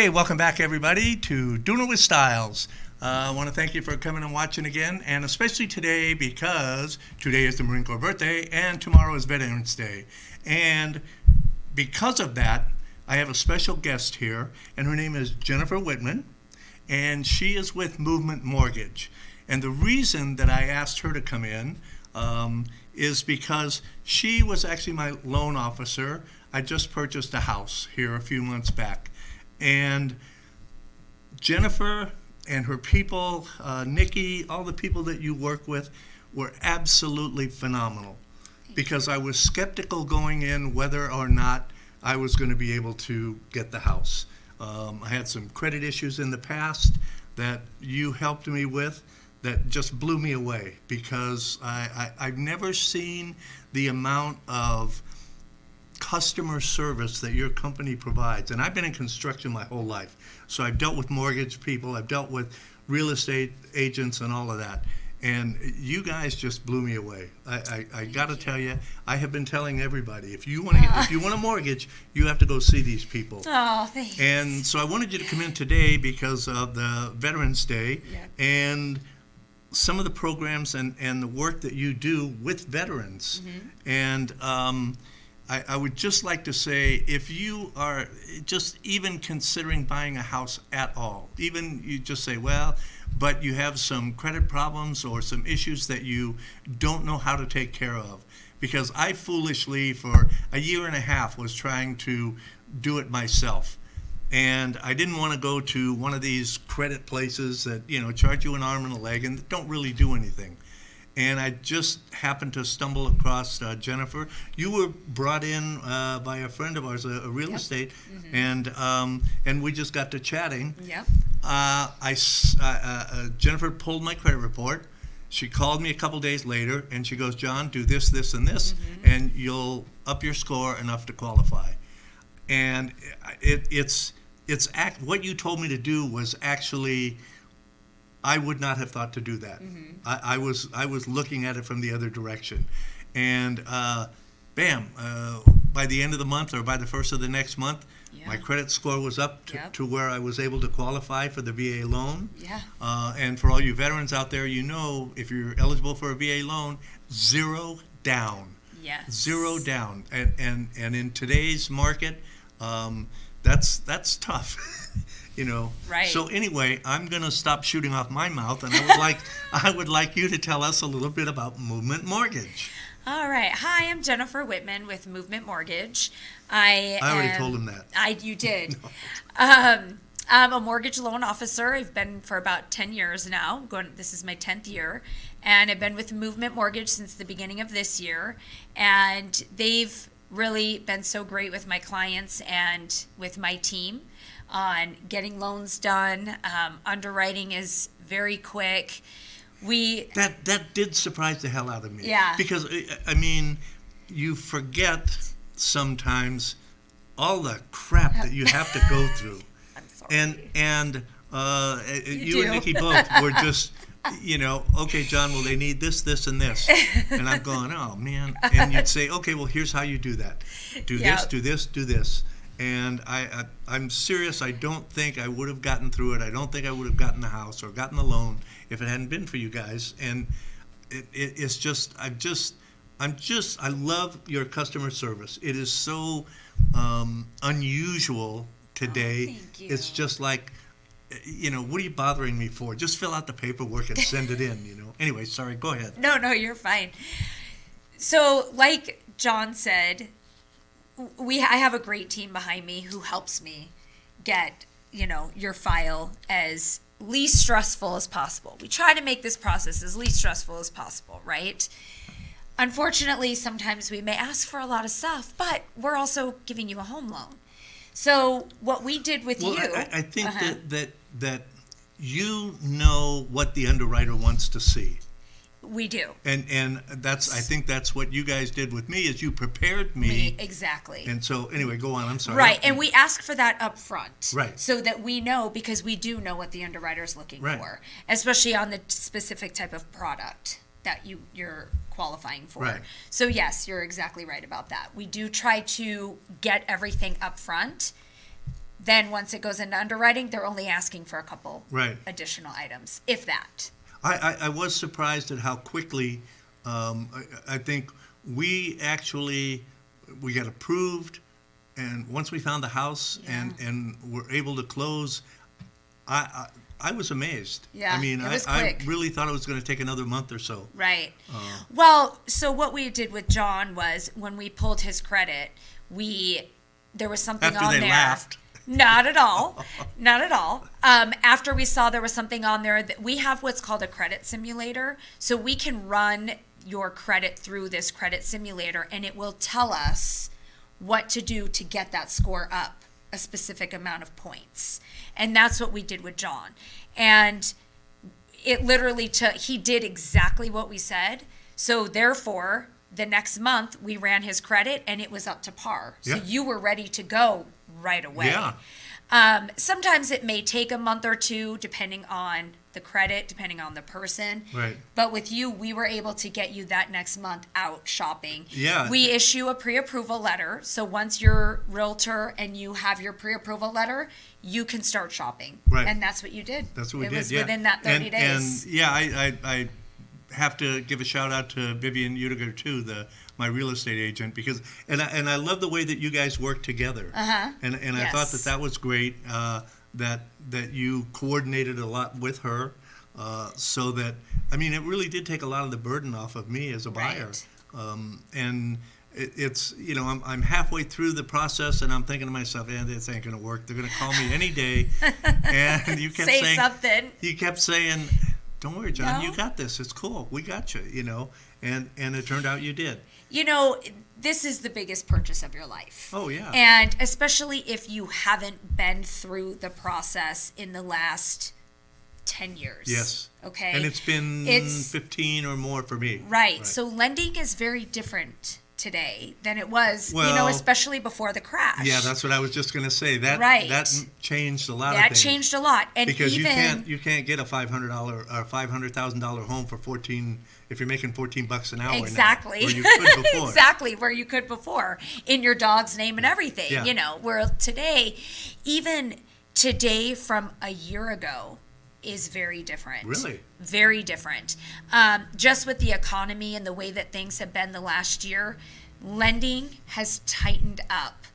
Hey, welcome back, everybody, to Doin with Styles. I want to thank you for coming and watching again, and especially today because today is the Marine Corps birthday and tomorrow is Veterans Day. And because of that, I have a special guest here, and her name is Jennifer Wittman, and she is with Movement Mortgage. And the reason that I asked her to come in is because she was actually my loan officer. I just purchased a house here a few months back. And Jennifer and her people, Nikki, all the people that you work with were absolutely phenomenal. Because I was skeptical going in whether or not I was going to be able to get the house. I had some credit issues in the past that you helped me with that just blew me away because I've never seen the amount of customer service that your company provides. And I've been in construction my whole life. So I've dealt with mortgage people, I've dealt with real estate agents and all of that. And you guys just blew me away. I got to tell you, I have been telling everybody, if you want a mortgage, you have to go see these people. Oh, thanks. And so I wanted you to come in today because of the Veterans Day and some of the programs and the work that you do with veterans. And I would just like to say, if you are just even considering buying a house at all, even you just say, well, but you have some credit problems or some issues that you don't know how to take care of. Because I foolishly, for a year and a half, was trying to do it myself. And I didn't want to go to one of these credit places that, charge you an arm and a leg and don't really do anything. And I just happened to stumble across Jennifer. You were brought in by a friend of ours, a real estate, and we just got to chatting. Jennifer pulled my credit report. She called me a couple days later, and she goes, "John, do this, this, and this, and you'll up your score enough to qualify." And what you told me to do was actually, I would not have thought to do that. I was looking at it from the other direction, and bam! By the end of the month or by the first of the next month, my credit score was up to where I was able to qualify for the VA loan. And for all you veterans out there, if you're eligible for a VA loan, 0 down. Yes. 0 down, and in today's market, that's tough. Right. So anyway, I'm going to stop shooting off my mouth, and I would like you to tell us a little bit about Movement Mortgage. All right. Hi, I'm Jennifer Wittman with Movement Mortgage. I already told him that. You did. No. I'm a mortgage loan officer. I've been for about 10 years now. This is my 10th year, and I've been with Movement Mortgage since the beginning of this year, and they've really been so great with my clients and with my team on getting loans done. Underwriting is very quick. That did surprise the hell out of me. Yeah. Because you forget sometimes all the crap that you have to go through. I'm sorry. And you and Nikki both were just, okay, John, well, they need this, this, and this. And I'm going, oh, man. And you'd say, okay, well, here's how you do that. Do this, do this, do this. And I'm serious. I don't think I would have gotten through it. I don't think I would have gotten the house or gotten the loan if it hadn't been for you guys. And it's just, I love your customer service. It is so unusual today. Oh, thank you. It's just like, what are you bothering me for? Just fill out the paperwork and send it in, Anyway, sorry, go ahead. No, you're fine. So like John said, I have a great team behind me who helps me get, your file as least stressful as possible. We try to make this process as least stressful as possible, right? Unfortunately, sometimes we may ask for a lot of stuff, but we're also giving you a home loan. So what we did with you... I think that you know what the underwriter wants to see. We do. And I think that's what you guys did with me, is you prepared me. Exactly. And so anyway, go on, I'm sorry. Right, and we ask for that up front. Right. So that we know, because we do know what the underwriter's looking for, especially on the specific type of product that you're qualifying for. Right. So yes, you're exactly right about that. We do try to get everything up front Then once it goes into underwriting, they're only asking for a couple Right. additional items, if that. I was surprised at how quickly, I think we got approved, and once we found the house and were able to close, I was amazed. Yeah, I mean, it was I quick. really thought it was going to take another month or so. Right. Well, so what we did with John was when we pulled his credit, there was something After on they there. laughed. Not at all. Not at all. After we saw there was something on there, that we have what's called a credit simulator. So we can run your credit through this credit simulator, and it will tell us what to do to get that score up a specific amount of points. And that's what we did with John. And it literally he did exactly what we said. So therefore, the next month we ran his credit and it was up to par. So Yeah. you were ready to go right away. Yeah. Sometimes it may take a month or two, depending on the credit, depending on the person. Right. But with you, we were able to get you that next month out shopping. Yeah. We issue a pre-approval letter. So once you're realtor and you have your pre-approval letter, you can start shopping. Right. And that's what you did. That's what we it did. was Yeah. within that 30 days. And yeah, I have to give a shout out to Vivian Udiger too, my real estate agent, because and I love the way that you guys work together. Uh-huh. And I Yes. thought that was great. That you coordinated a lot with her, so that I mean it really did take a lot of the burden off of me as a buyer. Right. And it's I'm halfway through the process and I'm thinking to myself, this ain't gonna work. They're gonna call me any day. And you kept Say saying something. You kept saying, "Don't worry, John. No. You got this. It's cool. We got you." And it turned out you did. This is the biggest purchase of your life. Oh yeah. And especially if you haven't been through the process in the last 10 years. Yes. Okay. And it's been 15 or more for me. Right. So lending is very different today than it was, Well, especially before the crash. Yeah, that's what I was just going to say. That changed a lot of That things. changed a lot. And Because even you can't get a $500 or $500,000 home for 14 if you're making $14 an hour. exactly. Now, where you could before. exactly where you could before in your dog's name and everything. Yeah. Where today, even today from a year ago, is very different. Really? Very different. Just with the economy and the way that things have been the last year, lending has tightened up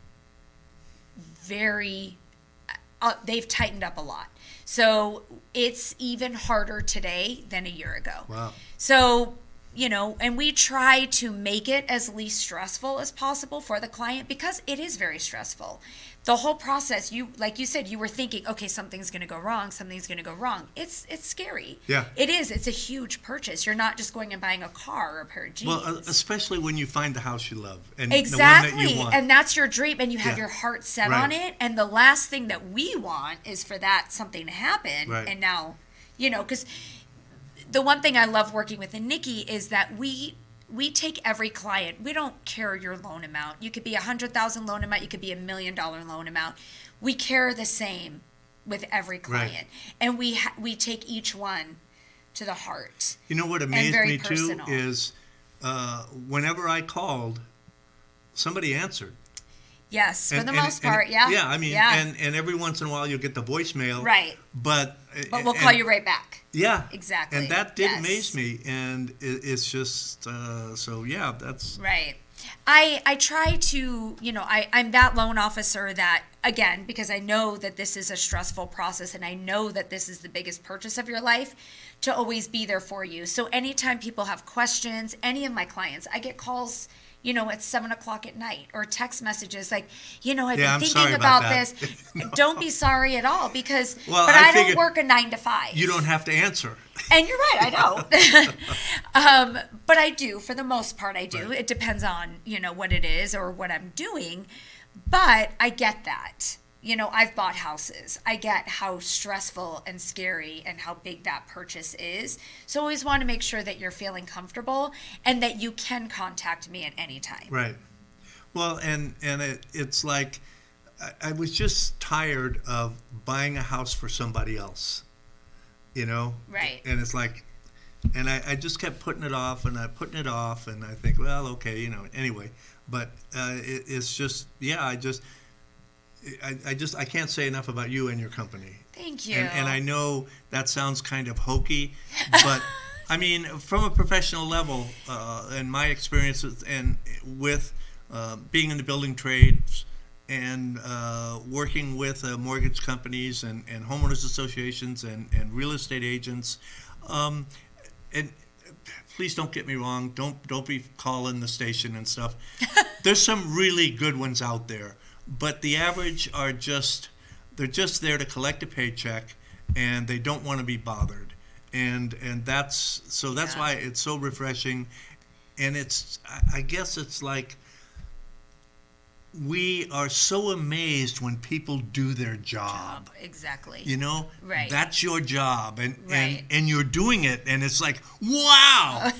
they've tightened up a lot. So it's even harder today than a year ago. Wow. So, and we try to make it as least stressful as possible for the client because it is very stressful. The whole process, like you said, you were thinking, okay, something's going to go wrong. It's scary. Yeah. It is. It's a huge purchase. You're not just going and buying a car or a pair of jeans. Well, especially when you find the house you love and exactly. the one that you want. And that's your dream and you have Yeah. your heart set Right. on it. And the last thing that we want is for that something to happen. Right. And now, because the one thing I love working with Nikki is that we take every client. We don't care your loan amount. You could be $100,000 loan amount. You could be $1 million loan amount. We care the same with every client. Right. And we take each one to the heart. You know what amazed very me personal. too is whenever I called, somebody answered. Yes, for the And- most and- part, yeah. Yeah, I mean, yeah. and every once in a while you'll get the voicemail. Right. But But we'll call you right back. Yeah. Exactly. And that did Yes. amaze me, and it's just so yeah, that's Right. I try to, I'm that loan officer that, again, because I know that this is a stressful process and I know that this is the biggest purchase of your life, to always be there for you. So anytime people have questions, any of my clients, I get calls, at 7:00 at night or text messages like, I've Yeah, been I'm thinking sorry about about that. this. Don't be sorry at all because, Well, but I I don't figured work a 9 to 5. you don't have to answer. And you're right, I don't. But I do, for the most part, I do. Right. It depends on, what it is or what I'm doing. But I get that. I've bought houses. I get how stressful and scary and how big that purchase is. So I always want to make sure that you're feeling comfortable and that you can contact me at any time. Right. Well, and it's like I was just tired of buying a house for somebody else, Right. And it's like, and I just kept putting it off, and I think, well, okay, anyway. But it's just, yeah, I can't say enough about you and your company. Thank you. And I know that sounds kind of hokey, but I mean, from a professional level, in my experience with being in the building trades and working with mortgage companies and homeowners associations and real estate agents, and please don't get me wrong, don't be calling the station and stuff. There's some really good ones out there, but the average are they're just there to collect a paycheck, and they don't want to be bothered. And that's why it's so refreshing. And I guess it's like we are so amazed when people do their job. Exactly. You know? Right. That's your job. Right. And you're doing it, and it's like, wow!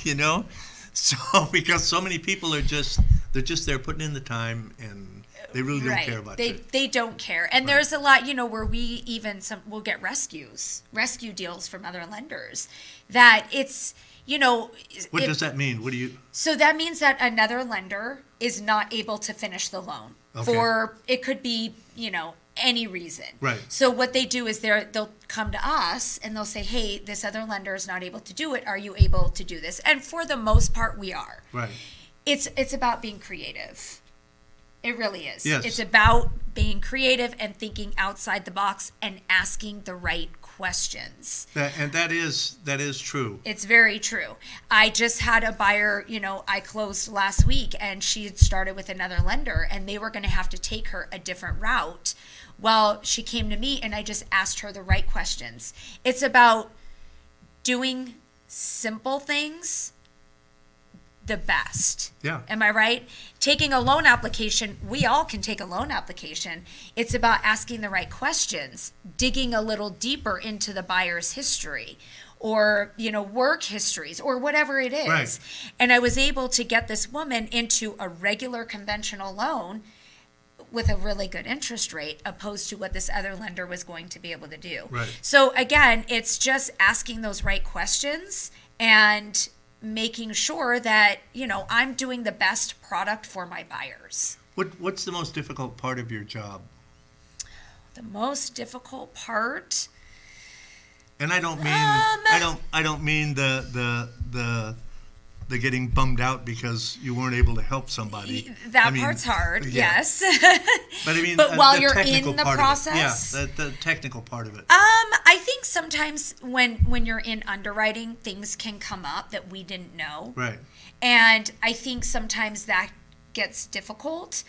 You know? So, because so many people they're just there putting in the time, and they really don't care about you. They don't care. And there's a lot, where we even we'll get rescue deals from other lenders that it's, What does that mean? So that means that another lender is not able to finish the loan for, it could be, any reason. Right. So what they do is they'll come to us and they'll say, hey, this other lender is not able to do it. Are you able to do this? And for the most part, we are. Right. It's about being creative. It really is. Yes. It's about being creative and thinking outside the box and asking the right questions. That is true. It's very true. I just had a buyer, I closed last week, and she had started with another lender, and they were going to have to take her a different route. Well, she came to me, and I just asked her the right questions. It's about doing simple things the best. Yeah. Am I right? Taking a loan application, we all can take a loan application. It's about asking the right questions, digging a little deeper into the buyer's history or, work histories or whatever it is. Right. And I was able to get this woman into a regular conventional loan with a really good interest rate opposed to what this other lender was going to be able to do. Right. So again, it's just asking those right questions and making sure that, I'm doing the best product for my buyers. What's the most difficult part of your job? The most difficult part? And I don't mean I don't mean the getting bummed out because you weren't able to help somebody. Part's hard, yeah. Yes. But I mean, but while the you're technical in the part process, of it. Yeah, the technical part of it. I think sometimes when you're in underwriting, things can come up that we didn't know. Right. And I think sometimes that gets difficult.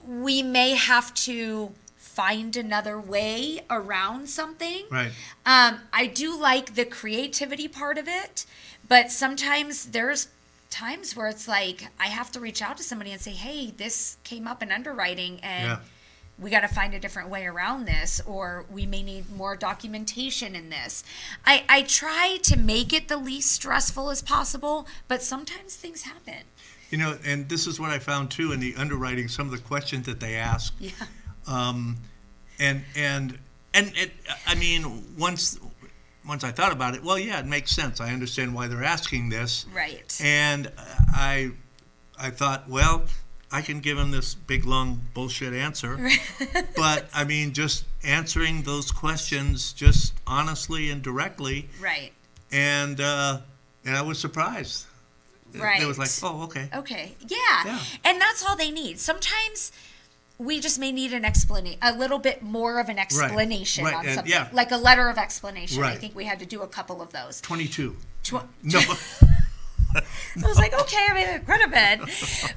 We may have to find another way around something. Right. I do like the creativity part of it, but sometimes there's times where it's like I have to reach out to somebody and say, hey, this came up in underwriting and we got to find a different way around this, or we may need more documentation in this. I try to make it the least stressful as possible, but sometimes things happen. And this is what I found too in the underwriting, some of the questions that they ask. Yeah. And it, I mean, once I thought about it, well, yeah, it makes sense. I understand why they're asking this. Right. And I thought, well, I can give them this big, long bullshit answer. But, I mean, just answering those questions just honestly and directly. Right. And I was surprised. Right. It was like, oh, okay. Okay. Yeah. And that's all they need. Sometimes we just may need a little bit more of an explanation on something. Yeah. Like a letter of explanation. Right. I think we had to do a couple of those. 22. No. I was like, okay, I mean, it could have been.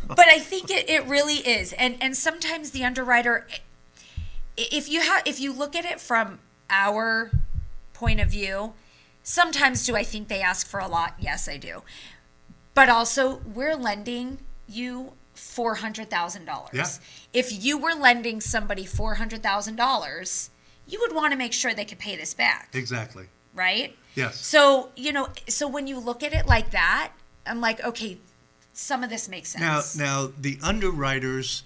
But I think it really is. And sometimes the underwriter, if you look at it from our point of view, sometimes do I think they ask for a lot? Yes, I do. But also, we're lending you $400,000. Yeah. If you were lending somebody $400,000, you would want to make sure they could pay this back. Exactly. Right? Yes. So, so when you look at it like that, I'm like, okay, some of this makes sense. Now the underwriters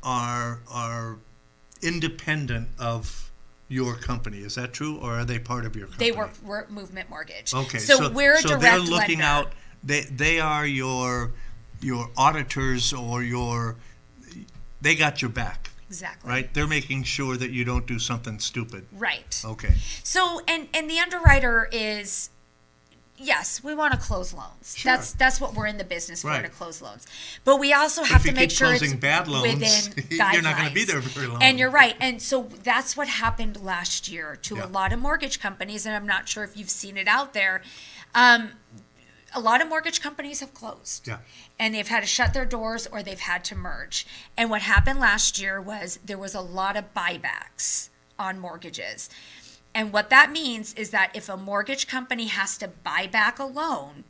are independent of your company. Is that true, or are they part of your company? They work Movement Mortgage. Okay. So we're a direct they're looking lender. out. They are your auditors or they got your back. Exactly. right? They're making sure that you don't do something stupid. Right. Okay. So, and the underwriter is, yes, we want to close loans. Sure. That's what we're in the business for, Right. to close loans. But we also But have if to you make keep sure it's closing bad loans, within you're guidelines. not going to be there very long. And you're right. And so that's what happened last year to Yeah. a lot of mortgage companies, and I'm not sure if you've seen it out there. A lot of mortgage companies have closed. Yeah. And they've had to shut their doors or they've had to merge. And what happened last year was there was a lot of buybacks on mortgages. And what that means is that if a mortgage company has to buy back a loan,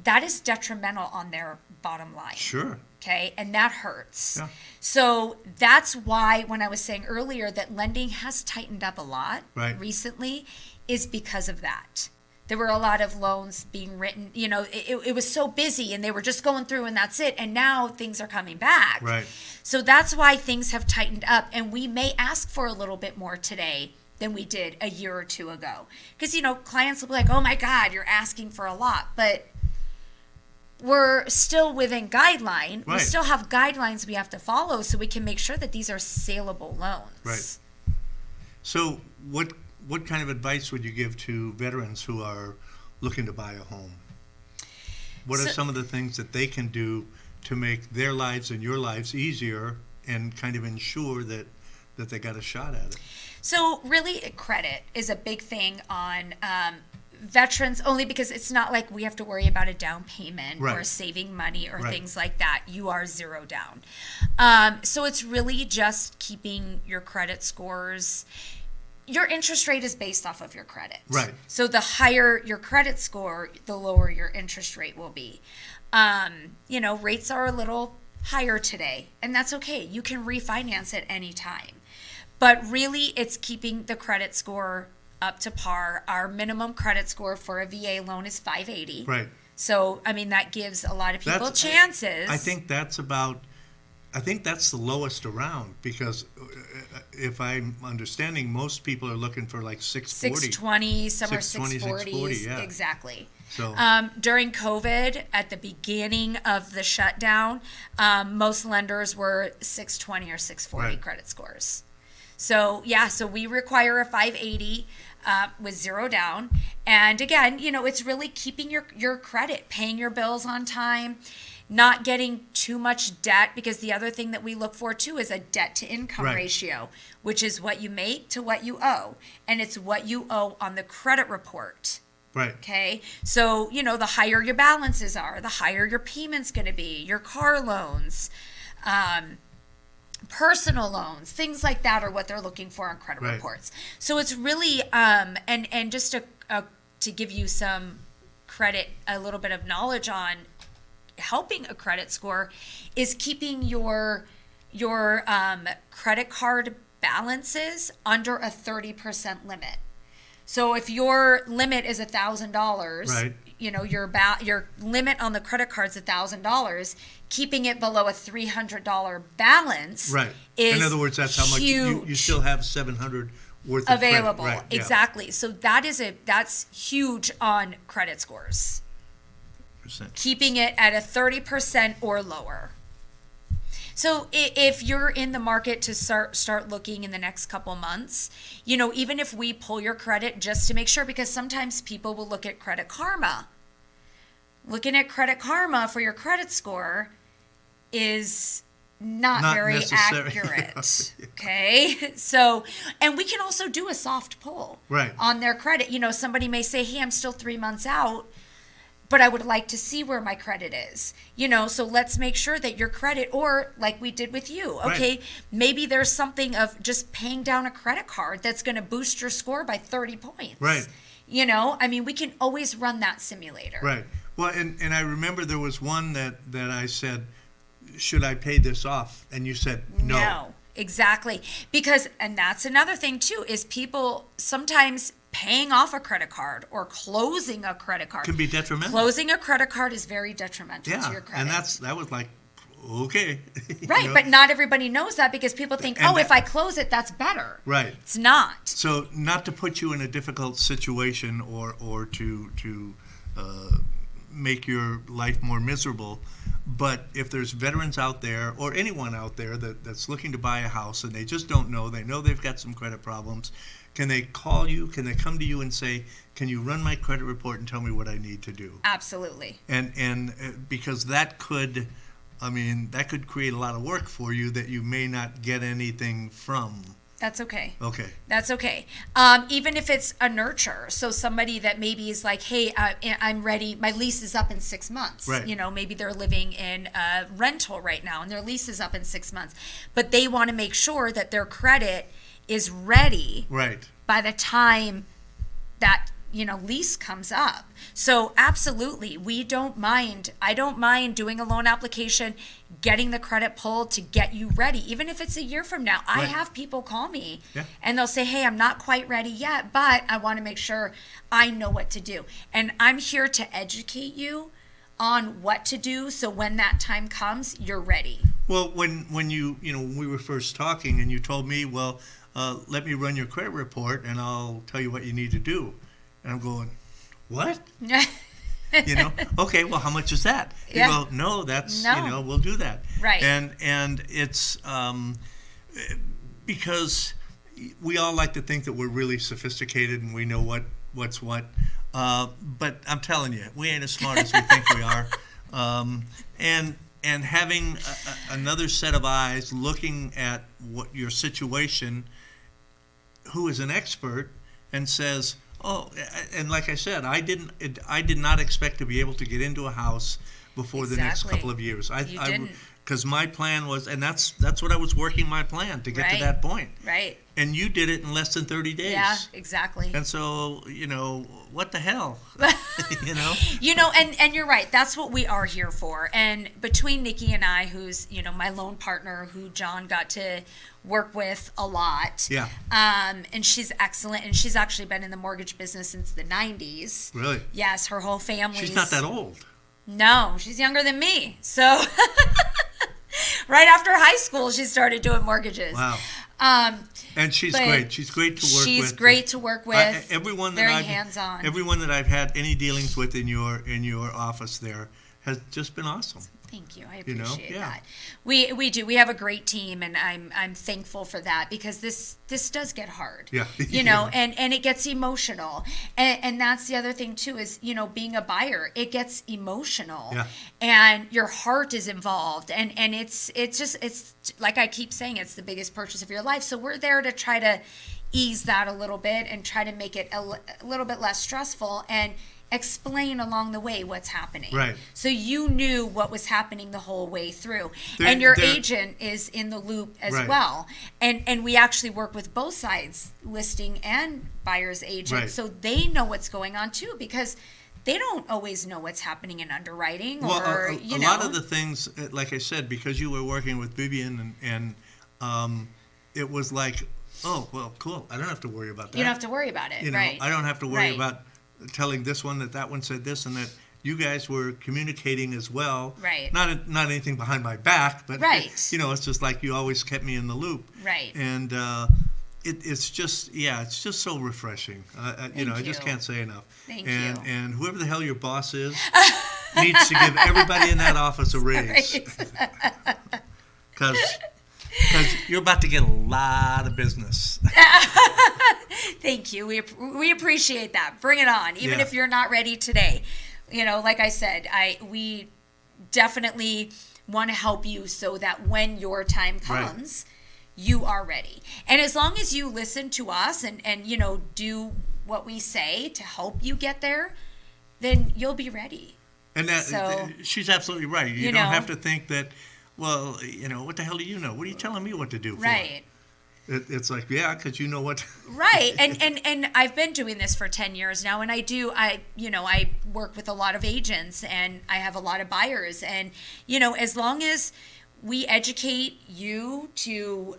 that is detrimental on their bottom line. Sure. Okay, and that hurts. Yeah. So that's why when I was saying earlier that lending has tightened up a lot Right. recently is because of that. There were a lot of loans being written, it was so busy and they were just going through and that's it. And now things are coming back. Right. So that's why things have tightened up, and we may ask for a little bit more today than we did a year or two ago. Because, clients will be like, oh my God, you're asking for a lot. But we're still within guideline. We Right. still have guidelines we have to follow so we can make sure that these are saleable loans. Right. So what kind of advice would you give to veterans who are looking to buy a home? What are some of the things that they can do to make their lives and your lives easier and kind of ensure that they got a shot at it? So really, credit is a big thing on veterans, only because it's not like we have to worry about a down payment or Right. saving money or Right. things like that. You are zero down. So it's really just keeping your credit scores. Your interest rate is based off of your credit. Right. So the higher your credit score, the lower your interest rate will be. Rates are a little higher today, and that's okay. You can refinance at any time. But really, it's keeping the credit score up to par. Our minimum credit score for a VA loan is 580. Right. So, that gives a lot of people chances. I think that's the lowest around, because if I'm understanding, most people are looking for like 640. 620, some are 620, 640s. yeah. Exactly. So During COVID, at the beginning of the shutdown, most lenders were 620 or 640 Right. credit scores. So we require a 580 with zero down. And again, it's really keeping your credit, paying your bills on time, not getting too much debt, because the other thing that we look for too is a debt to income Right. ratio, which is what you make to what you owe. And it's what you owe on the credit report. right. Okay. So, the higher your balances are, the higher your payment's going to be, your car loans, personal loans, things like that are what they're looking for on credit Right. reports. So it's really, and just to give you some credit, a little bit of knowledge on helping a credit score is keeping your credit card balances under a 30% limit. So if your limit is $1,000, Right. Your limit on the credit card's $1,000, keeping it below a $300 balance Right. is In other words, that's how much you huge. still have 700 worth of credit. Available. Right. Yeah. Exactly. So that's huge on credit scores. Percent. Keeping it at a 30% or lower. So if you're in the market to start looking in the next couple months, even if we pull your credit just to make sure, because sometimes people will look at Credit Karma. Looking at Credit Karma for your credit score is not very necessary. accurate. Okay. So, and we can also do a soft pull Right. on their credit. Somebody may say, hey, I'm still 3 months out, but I would like to see where my credit is. So let's make sure that your credit, or like we did with you, okay, Right. maybe there's something of just paying down a credit card that's going to boost your score by 30 points. Right. We can always run that simulator. Right. Well, and I remember there was one that I said, should I pay this off? And you said no. No, exactly. Because, and that's another thing too, is people sometimes paying off a credit card or closing a credit card Can be detrimental. Closing a credit card is very detrimental to Yeah, your credit. and that was like, okay. Right, but not everybody knows that, because people think, And if I close it, that's better. Right. It's not. So not to put you in a difficult situation or to make your life more miserable, But if there's veterans out there or anyone out there that's looking to buy a house and they just don't know, they know they've got some credit problems, can they call you? Can they come to you and say, can you run my credit report and tell me what I need to do? Absolutely. And because that could create a lot of work for you that you may not get anything from. That's okay. Okay. That's okay. Even if it's a nurture, so somebody that maybe is like, hey, I'm ready. My lease is up in 6 months. Right. You know, maybe they're living in a rental right now and their lease is up in 6 months, but they want to make sure that their credit is ready Right. by the time that, you know, lease comes up. So absolutely, we don't mind. I don't mind doing a loan application, getting the credit pulled to get you ready, even if it's a year from now. I Right. have people call me Yeah. and they'll say, hey, I'm not quite ready yet, but I want to make sure I know what to do. And I'm here to educate you on what to do so when that time comes, you're ready. Well, when when we were first talking and you told me, well, let me run your credit report and I'll tell you what you need to do. And I'm going, what? Okay, well, how much is that? You Yeah. go, no, that's, No. we'll do that. Right. And it's because we all like to think that we're really sophisticated and we know what's what. But I'm telling you, we ain't as smart as we think we are. And having another set of eyes looking at what your situation, who is an expert, and says, oh, and like I said, I did not expect to be able to get into a house before the next Exactly. couple of years. You didn't. Because my plan was, and that's what I was working my plan to get to Right. that point. Right. And you did it in less than 30 days. Yeah, exactly. And so, what the hell? And you're right. That's what we are here for. And between Nikki and I, who's, my loan partner, who John got to work with a lot. Yeah. And she's excellent. And she's actually been in the mortgage business since the 90s. Really? Yes, her whole family. She's not that old. No, she's younger than me. So right after high school, she started doing mortgages. Wow. And she's but great. She's great to work with. She's great to work with. Everyone that very I've hands-on. Everyone that I've had any dealings with in your office there has just been awesome. Thank you. I appreciate yeah. that. We do. We have a great team, and I'm thankful for that, because this does get hard. Yeah. And it gets emotional. And that's the other thing too, is, being a buyer, it gets emotional. Yeah. And your heart is involved, and it's like I keep saying, it's the biggest purchase of your life. So we're there to try to ease that a little bit and try to make it a little bit less stressful and explain along the way what's happening. Right. So you knew what was happening the whole way through. There- and your there- agent is in the loop as Right. well. And we actually work with both sides, listing and buyer's agent. Right. So they know what's going on too, because they don't always know what's happening in underwriting, Well, or, a lot of the things, like I said, because you were working with Vivian and it was like, oh, well, cool. I don't have to worry about that. you don't have to worry about it. Right. I don't have to worry Right. about telling this one that one said this, and that you guys were communicating as well. Right. Not anything behind my back, but Right. it's just like you always kept me in the loop. Right. And it's just so refreshing. I just you. can't say enough. Thank and you. And whoever the hell your boss is needs to give everybody in that office a raise, because you're about to get a lot of business. Thank you. We appreciate that. Bring it on, even Yeah. if you're not ready today. Like I said, we definitely want to help you so that when your time comes, you are ready. And as long as you listen to us and do what we say to help you get there, then you'll be ready. And that So, she's absolutely right. You don't have to think that, well, what the hell do you know? What are you telling me what to do for? Right. It's like, yeah, because you know what. Right. And I've been doing this for 10 years now, and I work with a lot of agents, and I have a lot of buyers, and as long as we educate you to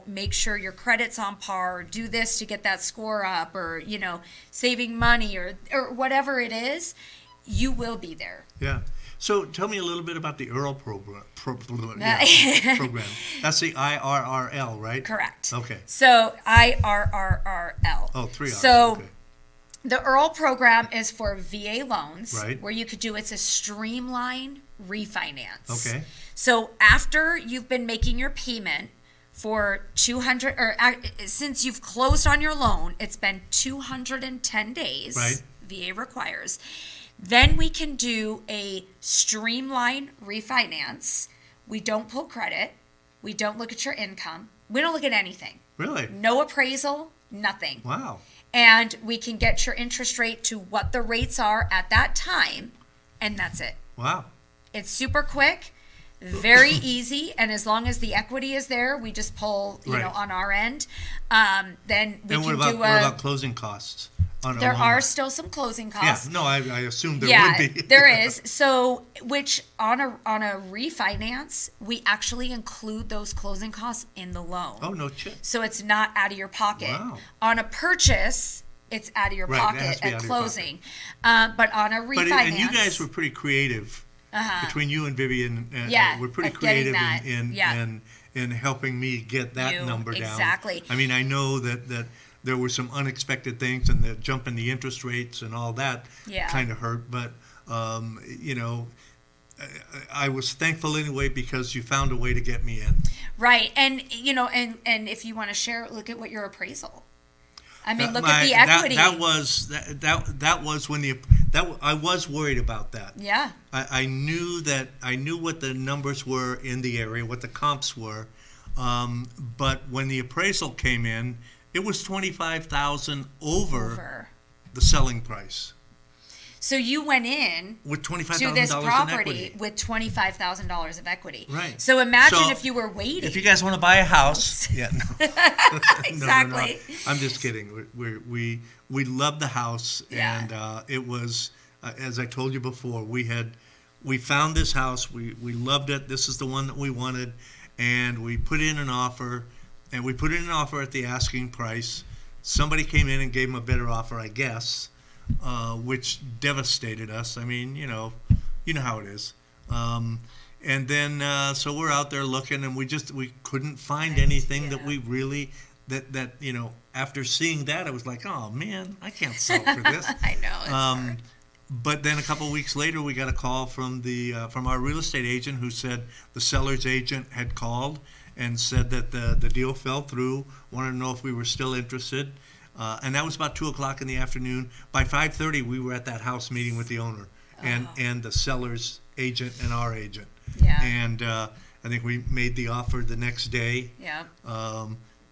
make sure your credit's on par, or do this to get that score up, or saving money, or whatever it is, you will be there. Yeah. So tell me a little bit about the IRRL program. Program. That's the IRRL, right? Correct. Okay. So IRRRL. Oh, 3 R's. So Okay. The Earl program is for VA loans, Right. where you could do it's a streamline refinance. Okay. So after you've been making your payment for 200, or since you've closed on your loan, it's been 210 days. Right. VA requires. Then we can do a streamline refinance. We don't pull credit. We don't look at your income. We don't look at anything. Really? No appraisal, nothing. Wow. And we can get your interest rate to what the rates are at that time, and that's it. Wow. It's super quick, very easy, and as long as the equity is there, we just pull, Right. on our end. Then we And can what do about closing costs? On a there loan? are still some closing Yeah, costs. no, I assumed there Yeah, would be. there is. So, which on a refinance, we actually include those closing costs in the loan. Oh, no shit. So it's not out of your pocket. Wow. On a purchase, it's out of your Right, it has pocket to be at out of your closing. But on a refinance, And you guys were pretty creative. Between you and Vivian, Yeah, we're pretty of getting creative that. Yeah. in helping me get that number down. Exactly. I mean, I know that there were some unexpected things, and the jump in the interest rates and all that Yeah. kind of hurt. But I was thankful anyway because you found a way to get me in. right, and and if you want to share, look at what your appraisal. I mean, look at the That- equity. That was when I was worried about that. Yeah. I knew what the numbers were in the area, what the comps were, but when the appraisal came in, it was $25,000 over the selling price So you went in with to $25,000 this in property equity. with $25,000 of equity. Right. So imagine So, if you were waiting. If you guys want to buy a house, yeah, no. Exactly. No. I'm just kidding. We loved the house, Yeah. and it was, as I told you before, we found this house. We loved it. This is the one that we wanted, and we put in an offer, at the asking price. Somebody came in and gave them a better offer, I guess, which devastated us. I mean, you know how it is. And then so we're out there looking, and we couldn't find Right, anything that yeah. we really that after seeing that, I was like, oh man, I can't sell for this. I know. It's hard. But then a couple of weeks later, we got a call from from our real estate agent who said the seller's agent had called and said that the deal fell through, wanted to know if we were still interested. And that was about 2:00 in the afternoon. By 5:30, we were at that house meeting with the owner and the seller's agent and our agent. Yeah. And I think we made the offer the next day. Yeah.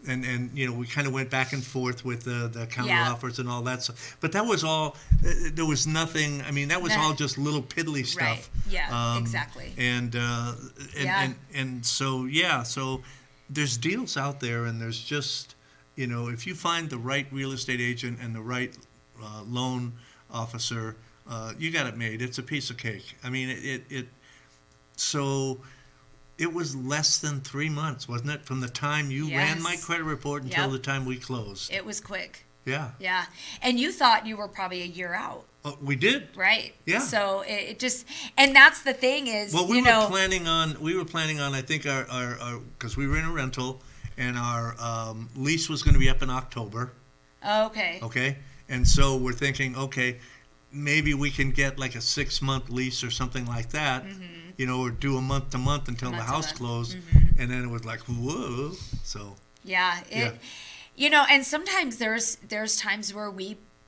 And we kind of went back and forth with the counter Yeah. offers and all that stuff. But that was all. There was nothing. I mean, that was all just little piddly stuff. Right. Yeah. Exactly. And so there's deals out there, and there's just if you find the right real estate agent and the right loan officer, you got it made. It's a piece of cake. I mean, it was less than 3 months, wasn't it, from the time you ran my Yes. credit report until Yep. the time we closed? It was quick. Yeah. Yeah. And you thought you were probably a year out. We did. Right. Yeah. So it just, and that's the thing is, Well, we were planning on, I think our because we were in a rental, and our lease was going to be up in October. okay. Okay. And so we're thinking, okay, maybe we can get like a 6-month lease or something like that, or do a month to month until the Month to house month. closed. And then it was like, whoa. So, Yeah. And sometimes there's times where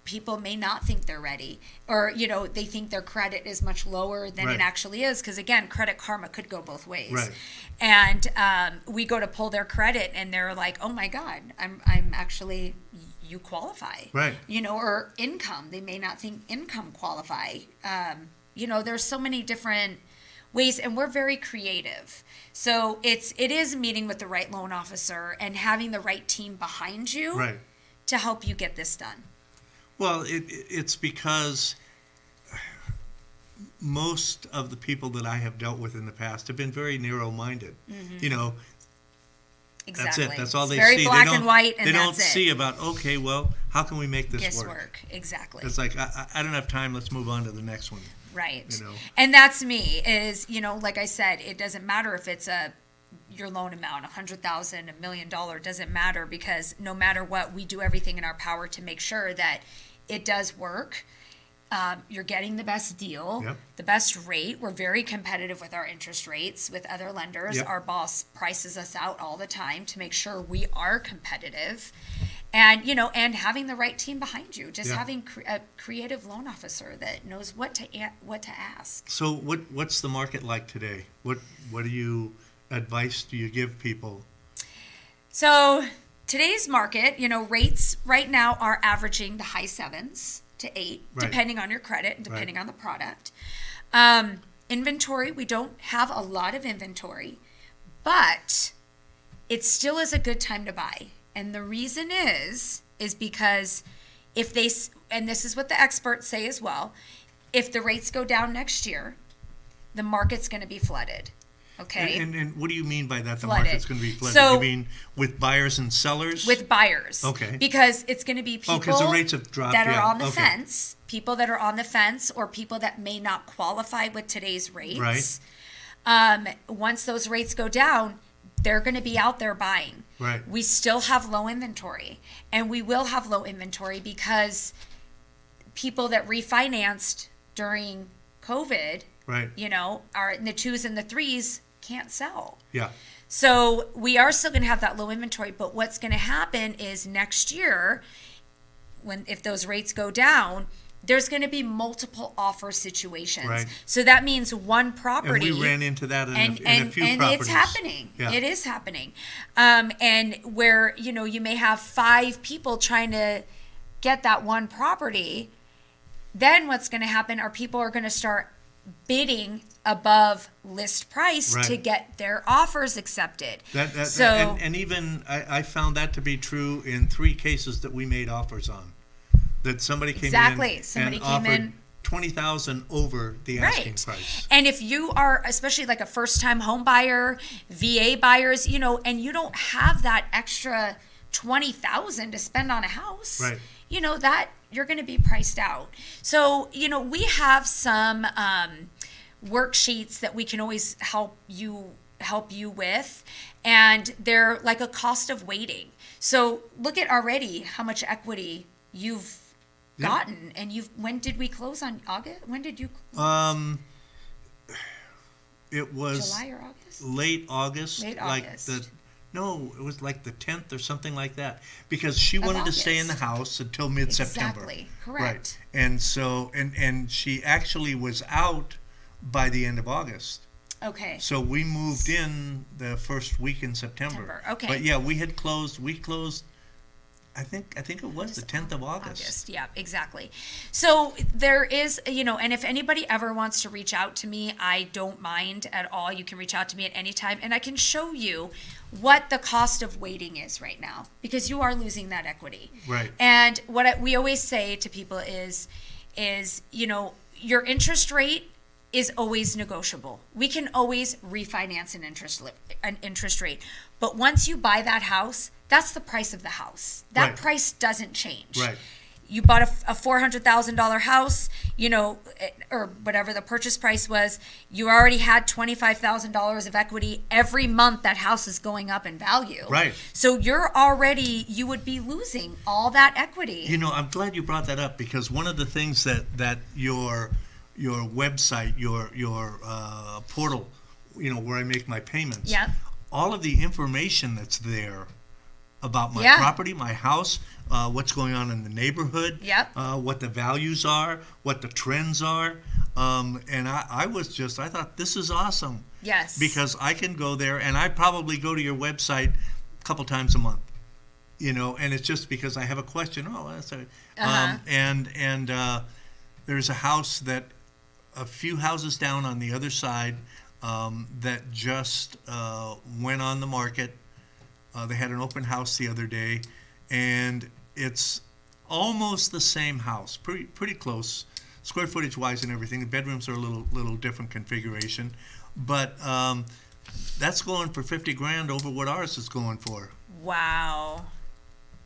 people may not think they're ready, or they think their credit is much lower than Right. it actually is, because again, credit karma could go both ways. Right. And we go to pull their credit, and they're like, "Oh my God, I'm actually, you qualify." Right. Or income. They may not think income qualify. There's so many different ways, and we're very creative. So it is meeting with the right loan officer and having the right team behind you right. to help you get this done. Well, it's because most of the people that I have dealt with in the past have been very narrow-minded. That's Exactly. it. That's all It's they very see. black they don't, and white, and they don't that's it. see about, okay, well, how can we make this work? Exactly. It's like, I don't have time. Let's move on to the next one. Right. You know. And that's me, is, like I said, it doesn't matter if it's your loan amount, $100,000, $1 million, doesn't matter, because no matter what, we do everything in our power to make sure that it does work. You're getting the best deal, Yep. the best rate. We're very competitive with our interest rates with other lenders. Yep. Our boss prices us out all the time to make sure we are competitive. And, and having the right team behind you, just Yeah. having a creative loan officer that knows what to ask. So what's the market like today? What advice do you give people? So today's market, rates right now are averaging the high 7s to 8, Right. depending on your credit and depending Right. on the product. Inventory, we don't have a lot of inventory, but it still is a good time to buy. And the reason is because if they, and this is what the experts say as well, if the rates go down next year, the market's going to be flooded. Okay. And what do you mean by that? The Flooded. market's going to be flooded. So- You mean with buyers and sellers? With buyers. Okay. Because it's going to be people 'cause the rates have dropped, that are yeah, on the okay. fence, people that are on the fence, or people that may not qualify with today's rates. Right. Once those rates go down, they're going to be out there buying. Right. We still have low inventory, and we will have low inventory because people that refinanced during COVID, Right. are in the 2s and the 3s can't sell. Yeah. So we are still going to have that low inventory, but what's going to happen is next year, if those rates go down, there's going to be multiple offer situations. Right. So that means one And property. we ran into that in and a few and properties. it's happening. Yeah. It is happening. And where you may have 5 people trying to get that one property, then what's going to happen are people are going to start bidding above list price to Right. get their offers accepted. So and even I found that to be true in 3 cases that we made offers on. That somebody came Exactly. in Somebody and came offered in- $20,000 over the asking Right. price. And if you are, especially like a first-time home buyer, VA buyers, and you don't have that extra $20,000 to spend on a house, Right. that you're going to be priced out. So, we have some worksheets that we can always help you with, and they're like a cost of waiting. So look at already how much equity you've Yeah. gotten, and when did we close on August? When did you close? It was July or August? late August. Late like August. No, it was like the 10th or something like that. Because she wanted to stay in the August. house until mid-September. Exactly, correct. Right. And so, and she actually was out by the end of August. Okay. So we moved in the first week in September. September, okay. But yeah, we closed, I think it was the 10th of August. Yeah, exactly. So there is, and if anybody ever wants to reach out to me, I don't mind at all. You can reach out to me at any time, and I can show you what the cost of waiting is right now, because you are losing that equity. Right. And what we always say to people is, your interest rate is always negotiable. We can always refinance an interest rate. But once you buy that house, that's the price of the house. That Right. price doesn't change. Right. You bought a $400,000 house, or whatever the purchase price was, you already had $25,000 of equity. Every month that house is going up in value. Right. So you would be losing all that equity. I'm glad you brought that up, because one of the things that your website, your portal, where I make my payments, Yep. all of the information that's there about my Yeah. property, my house, what's going on in the neighborhood, Yep. what the values are, what the trends are, and I thought this is awesome. Yes. Because I can go there, and I probably go to your website a couple times a month, and it's just because I have a question. Oh, that's a, Uh-huh. and there's a house that a few houses down on the other side that just went on the market. They had an open house the other day, and it's almost the same house, pretty close, square footage wise and everything. The bedrooms are a little different configuration, but that's going for $50,000 over what ours is going for. Wow.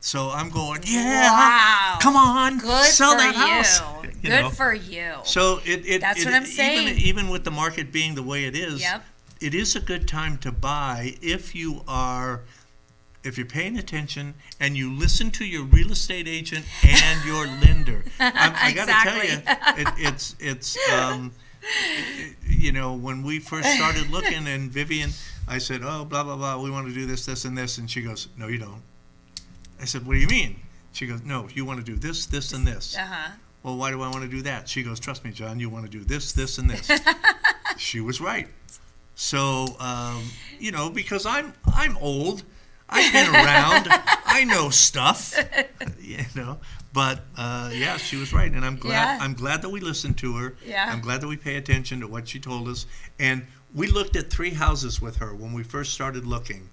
So I'm going, yeah, Wow. come on, Good sell for that you. house. Good for you. So That's what I'm saying. Even with the market being the way it is, Yep. it is a good time to buy if you are if you're paying attention and you listen to your real estate agent and your lender, I got to tell you, it's when we first started looking, and Vivian, I said, oh, blah, blah, blah, we want to do this, this, and this. And she goes, no, you don't. I said, what do you mean? She goes, no, you want to do this, this, and this. Uh-huh. Well, why do I want to do that? She goes, trust me, John, you want to do this, this, and this. She was right. So, because I'm old, I've been around, I know stuff, But she was right, and I'm glad that we listened to her. Yeah. I'm glad that we pay attention to what she told us. And we looked at 3 houses with her when we first started looking.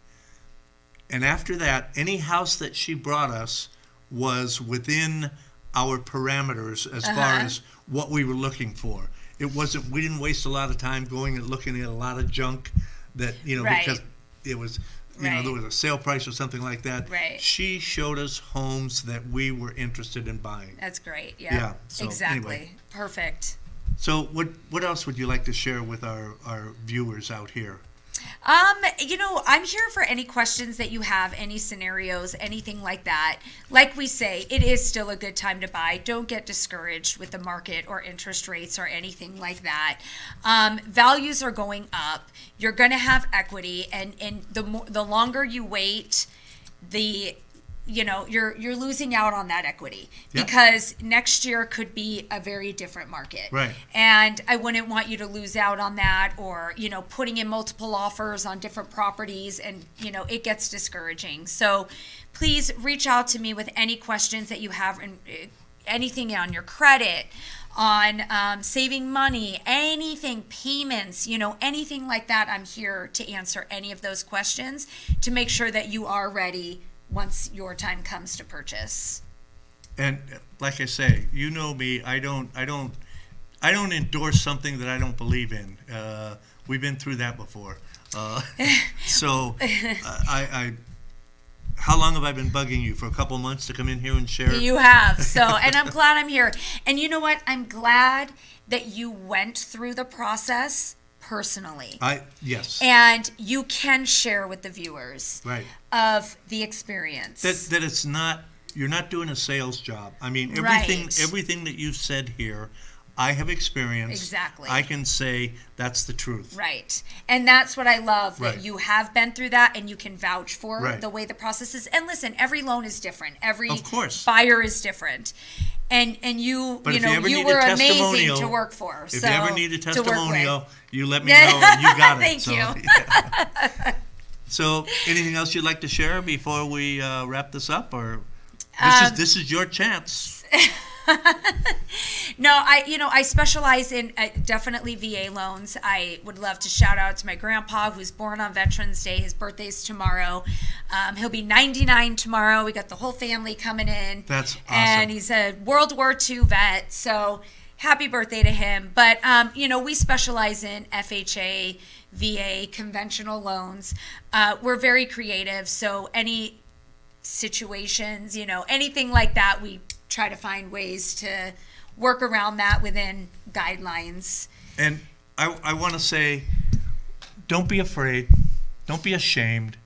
And after that, any house that she brought us was within our parameters as far as what we were looking for. It wasn't. We didn't waste a lot of time going and looking at a lot of junk that because it was. There was a sale price or something like that. Right. She showed us homes that we were interested in buying. That's great. Yeah. Yeah. So, exactly. Anyway. Perfect. So what else would you like to share with our viewers out here? I'm here for any questions that you have, any scenarios, anything like that. Like we say, it is still a good time to buy. Don't get discouraged with the market or interest rates or anything like that. Values are going up. You're going to have equity, and the longer you wait, you're losing out on that equity because next year could be a very different market. Right. And I wouldn't want you to lose out on that, or, putting in multiple offers on different properties, and, it gets discouraging. So please reach out to me with any questions that you have, and anything on your credit, on saving money, anything, payments, anything like that. I'm here to answer any of those questions to make sure that you are ready once your time comes to purchase. And like I say, you know me, I don't endorse something that I don't believe in. We've been through that before. How long have I been bugging you? For a couple months to come in here and share? You have. And I'm glad I'm here. And you know what? I'm glad that you went through the process personally. Yes. And you can share with the viewers of the experience. That it's not, you're not doing a sales job. I mean, everything that you've said here, I have experienced. Exactly. I can say that's the truth. Right. And that's what I love, that you have been through that and you can vouch for the way the process is. And listen, every loan is different. Every buyer is different. And you were amazing to work for. If you ever need a testimonial, you let me know, and you got it. Thank you. Yeah. So, anything else you'd like to share before we wrap this up, or this is your chance? No, I specialize in definitely VA loans. I would love to shout out to my grandpa, who's born on Veterans Day. His birthday's tomorrow. He'll be 99 tomorrow. We got the whole family coming in. That's awesome. And he's a World War II vet, so happy birthday to him. But, we specialize in FHA, VA, conventional loans. We're very creative, so any situations, anything like that, we try to find ways to work around that within guidelines. And I want to say, don't be afraid. Don't be ashamed.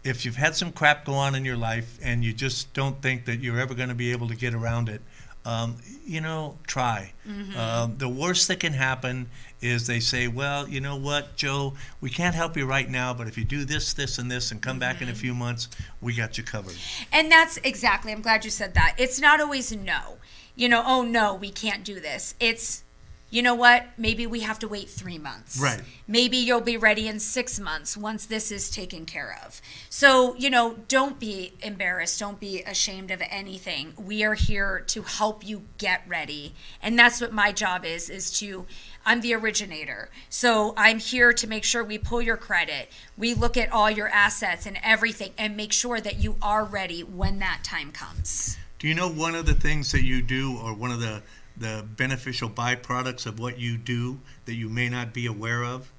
If you've had some crap go on in your life and you just don't think that you're ever going to be able to get around it, try. Mm-hmm. The worst that can happen is they say, well, you know what, Joe, we can't help you right now, but if you do this, this, and this, and come back in a few months, we got you covered. And that's exactly, I'm glad you said that. It's not always no. Oh, no, we can't do this. It's, you know what, maybe we have to wait 3 months. Right. Maybe you'll be ready in 6 months once this is taken care of. So, don't be embarrassed. Don't be ashamed of anything. We are here to help you get ready. And that's what my job is I'm the originator. So I'm here to make sure we pull your credit. We look at all your assets and everything and make sure that you are ready when that time comes. Do you know one of the things that you do, or one of the beneficial byproducts of what you do that you may not be aware of?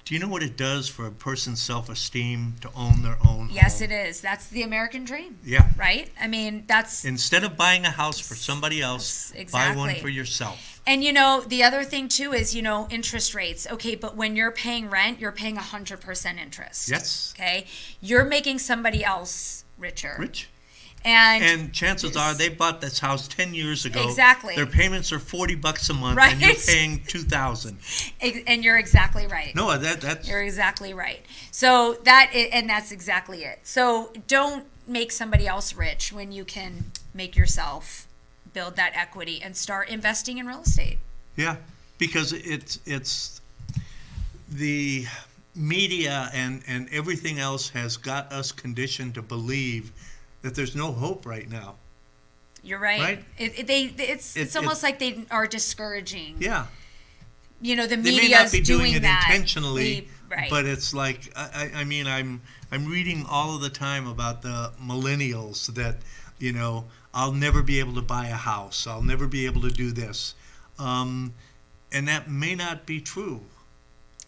Do you know what it does for a person's self-esteem to own their own Yes, home? it is. That's the American dream. Yeah. Right? I mean, that's... Instead of buying a house for somebody else, buy one Exactly. for yourself. And, the other thing, too, is, interest rates. Okay, but when you're paying rent, you're paying 100% interest. Yes. Okay? You're making somebody else richer. Rich. And And chances are they bought this house 10 years ago. Exactly. Their payments are $40 a month, Right. and you're paying $2,000. and you're exactly right. No, that's You're exactly right. So that's exactly it. So don't make somebody else rich when you can make yourself build that equity and start investing in real estate. yeah, because it's the media and everything else has got us conditioned to believe that there's no hope right now. You're right. Right? It's almost like they are discouraging. Yeah. The They may media's not be doing it that. intentionally, Right. but it's like I mean I'm reading all of the time about the millennials that I'll never be able to buy a house. I'll never be able to do this, and that may not be true.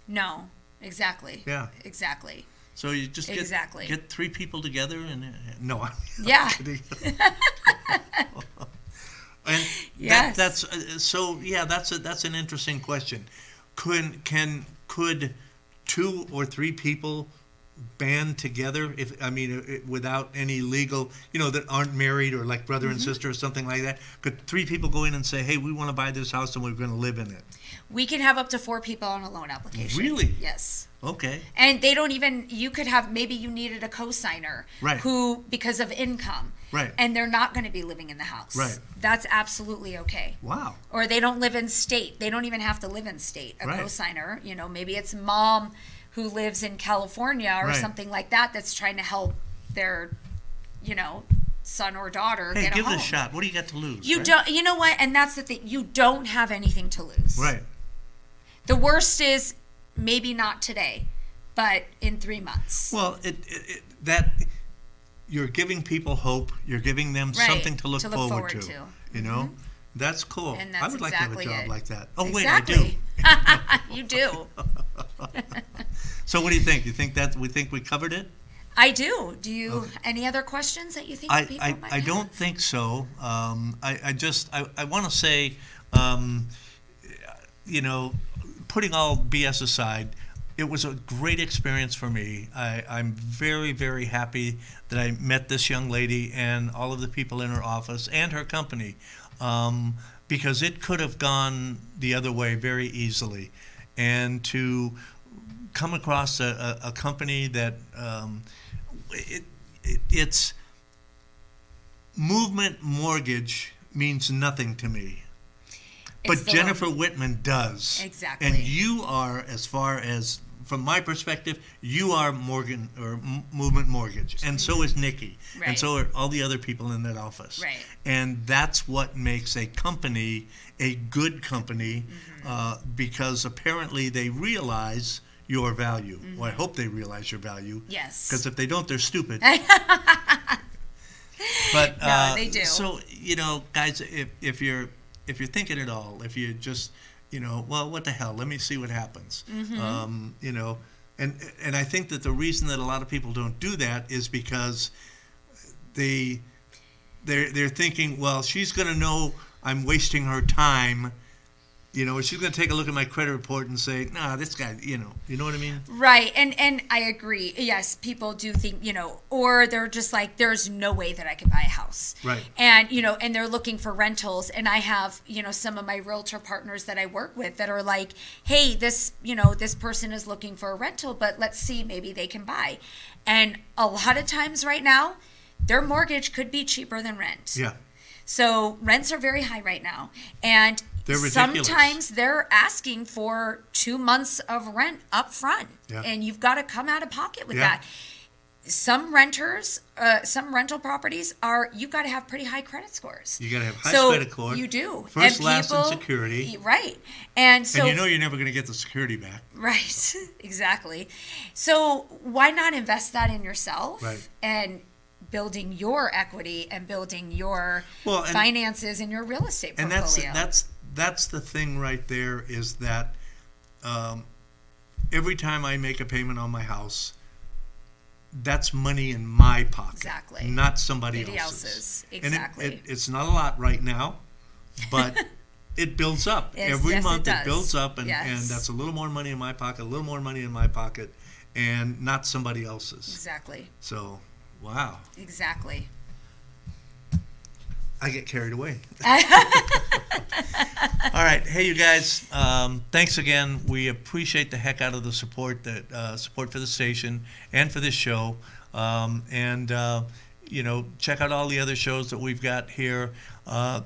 No, exactly. Yeah. Exactly. So you just Exactly. get three people together and no, I'm Yeah. kidding. And Yes. that's an interesting question. Could 2 or 3 people band together without any legal, that aren't married or like brother and sister or something like that? Could 3 people go in and say, "Hey, we want to buy this house and we're going to live in it"? We can have up to 4 people on a loan application. Really? Yes. Okay. And they don't even, you could have, maybe you needed a co-signer. Right. Who, because of income. Right. And they're not going to be living in the house. Right. That's absolutely okay. Wow. Or they don't live in state. They don't even have to live in state. A Right. co-signer, maybe it's mom who lives in California or Right. something like that that's trying to help their, son or daughter Hey, get a give home. it a shot. What do you got to lose? You right? don't, you know what? And that's the thing. You don't have anything to lose. Right. The worst is maybe not today, but in 3 months. Well, that you're giving people hope. You're giving them Right, something to look to look forward forward to. to. You know, that's cool. And I that's would like exactly to have a job it. like that. Oh Exactly. wait, I do. You do. So what do you think? You think that we covered it? I do. Do you, any other questions that you think people might I have? don't think so. I want to say, putting all BS aside, it was a great experience for me. I'm very, very happy that I met this young lady and all of the people in her office and her company, because it could have gone the other way very easily. And to come across a company that it's Movement Mortgage means nothing to me. It's But the Jennifer Wittman does. Exactly. And you are, as far as, from my perspective, you are Movement Mortgage. And so is Nikki. Right. And so are all the other people in that office. Right. And that's what makes a company a good company, because apparently they realize your value. Well, I hope they realize your value. Yes. Because if they don't, they're stupid. But No, they do. So guys, if you're thinking at all, if you just well, what the hell? Let me see what happens. And I think that the reason that a lot of people don't do that is because they're thinking, well, she's going to know I'm wasting her time. She's going to take a look at my credit report and say, nah, this guy, you know what I mean? Right. And I agree. Yes, people do think, or they're just like, there's no way that I could buy a house. Right. And, and they're looking for rentals. And I have, some of my realtor partners that I work with that are like, hey, this person is looking for a rental, but let's see, maybe they can buy. And a lot of times right now, their mortgage could be cheaper than rent. Yeah. So rents are very high right now. And they're ridiculous. Sometimes they're asking for 2 months of rent up front. Yeah. And you've got to come out of pocket with Yeah. that. Some renters, some rental properties you've got to have pretty high credit scores. You got to have high So credit score. you do. First, And last, and people- security. Right. And so. And you're never going to get the security back. Right. Exactly. So why not invest that in yourself? Right. And building your equity and building your finances in your real estate portfolio. And that's the thing right there, is that every time I make a payment on my house, that's money in my pocket, Exactly. not somebody Somebody else's. else's. And Exactly. it's not a lot right now, but it builds up. Every month it builds up, and that's a little more money in my pocket, a little more money in my pocket, and not somebody else's. Exactly. So, wow. Exactly. I get carried away. All right. Hey, you guys. Thanks again. We appreciate the heck out of the support support for the station and for this show. Check out all the other shows that we've got here.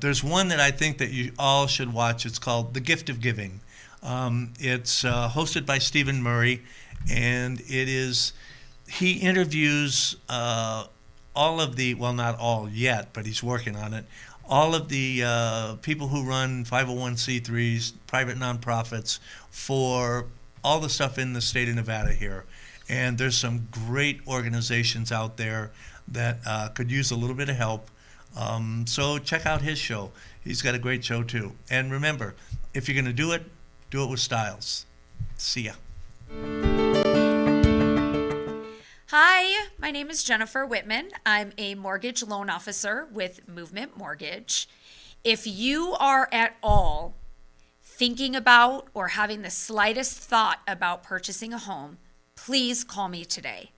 There's one that I think that you all should watch. It's called The Gift of Giving. It's hosted by Stephen Murray, and he interviews all of the, well, not all yet, but he's working on it, all of the people who run 501c3s, private nonprofits, for all the stuff in the state of Nevada here. And there's some great organizations out there that could use a little bit of help. So check out his show. He's got a great show too. And remember, if you're going to do it with Styles. See ya. Hi, my name is Jennifer Wittman. I'm a mortgage loan officer with Movement Mortgage. If you are at all thinking about or having the slightest thought about purchasing a home, please call me today.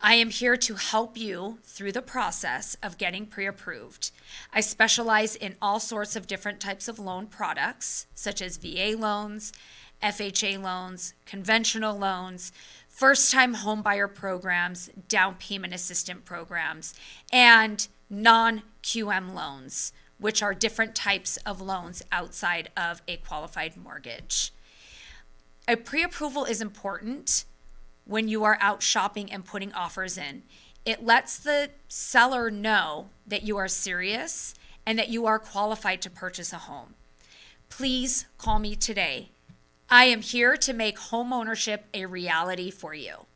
I am here to help you through the process of getting pre-approved. I specialize in all sorts of different types of loan products, such as VA loans, FHA loans, conventional loans, first-time homebuyer programs, down payment assistance programs, and non-QM loans, which are different types of loans outside of a qualified mortgage. A pre-approval is important when you are out shopping and putting offers in. It lets the seller know that you are serious and that you are qualified to purchase a home. Please call me today. I am here to make home ownership a reality for you.